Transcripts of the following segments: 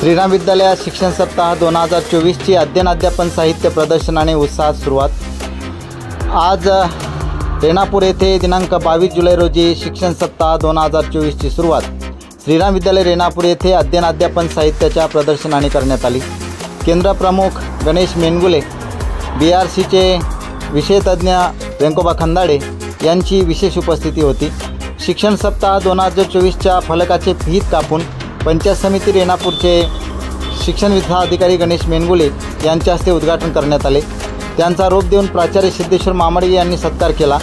श्रीराम विद्यालयात शिक्षण सप्ताह 2024ची अध्ययन साहित्य प्रदर्शनाने उत्साहात सुरुवात। आज रेणापूर येथे दिनांक 22 जुलै रोजी शिक्षण सप्ताह 2024ची सुरुवात श्रीराम विद्यालय रेणापूर येथे अध्ययन साहित्याच्या प्रदर्शनाने करण्यात आली। केंद्र प्रमुख गणेश मेनगुले, BRCचे विषय तज्ञ वेंकोबा खंदाडे यांची विशेष उपस्थिती होती। शिक्षण सप्ताह 2024च्या फलकाचे फीत कापून पंचायत समिती रेणापूरचे शिक्षण विभाग अधिकारी गणेश मेनगुले यांच्या हस्ते उद्घाटन करण्यात आले। त्यांचा रोप देऊन प्राचार्य सिद्धेश्वर मामडगे यांनी सत्कार केला।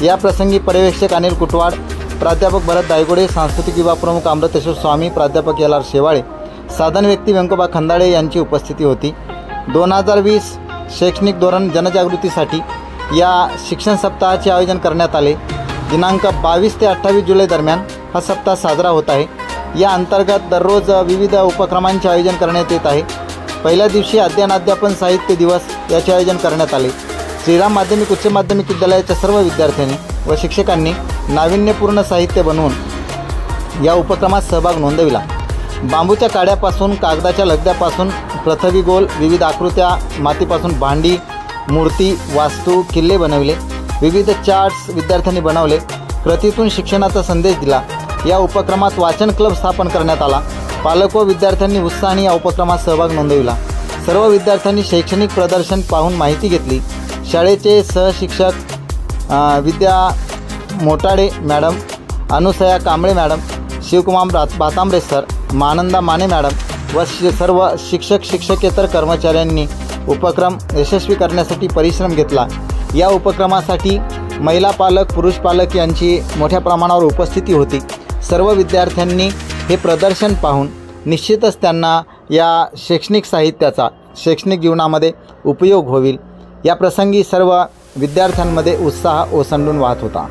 या प्रसंगी पर्यवेक्षक अनिल कुटवाड, प्राध्यापक भरत दायगोडे, सांस्कृतिक विभाग प्रमुख अमृतेश्वर स्वामी, प्राध्यापक LR शेवाळे, साधन व्यक्ती वेंकोबा खंदाडे यांची उपस्थिती होती। 2020 शैक्षणिक धोरण जनजागृतीसाठी या शिक्षण सप्ताहाचे आयोजन करण्यात आले। दिनांक 22 ते 28 जुलै दरम्यान हा सप्ताह साजरा होत आहे। या अंतर्गत दररोज विविध उपक्रमांचे आयोजन करण्यात येत आहे। पहिल्या दिवशी अध्ययन साहित्य दिवस याचे आयोजन करण्यात आले। श्रीराम माध्यमिक उच्च माध्यमिक विद्यालयाच्या सर्व विद्यार्थ्यांनी व शिक्षकांनी नाविन्यपूर्ण साहित्य बनवून या उपक्रमात सहभाग नोंदविला। बांबूच्या काड्यापासून, कागदाच्या लगद्यापासून पृथ्वी गोल, विविध आकृत्या, मातीपासून भांडी, मूर्ती, वास्तू, किल्ले बनविले। विविध चार्ट्स विद्यार्थ्यांनी बनवले। कृतीतून शिक्षणाचा संदेश दिला। या उपक्रमात वाचन क्लब स्थापन करण्यात आला। पालक व विद्यार्थ्यांनी उत्साहाने या उपक्रमात सहभाग नोंदविला। सर्व विद्यार्थ्यांनी शैक्षणिक प्रदर्शन पाहून माहिती घेतली। शाळेचे सहशिक्षक Vidya Motade madam, Anusaya Kamble madam, Shivkumar Bhatambare sir, Mananda Mane madam व सर्व शिक्षक शिक्षकेतर कर्मचाऱ्यांनी उपक्रम यशस्वी करण्यासाठी परिश्रम घेतला। या उपक्रमासाठी महिला पालक, पुरुष पालक यांची मोठ्या प्रमाणावर उपस्थिती होती। सर्व विद्यार्थ्यांनी हे प्रदर्शन पाहून निश्चितच त्यांना या शैक्षणिक साहित्याचा शैक्षणिक जीवनामध्ये उपयोग होईल या प्रसंगी सर्व विद्यार्थ्यांमध्ये उत्साह ओसंडून वाहत होता।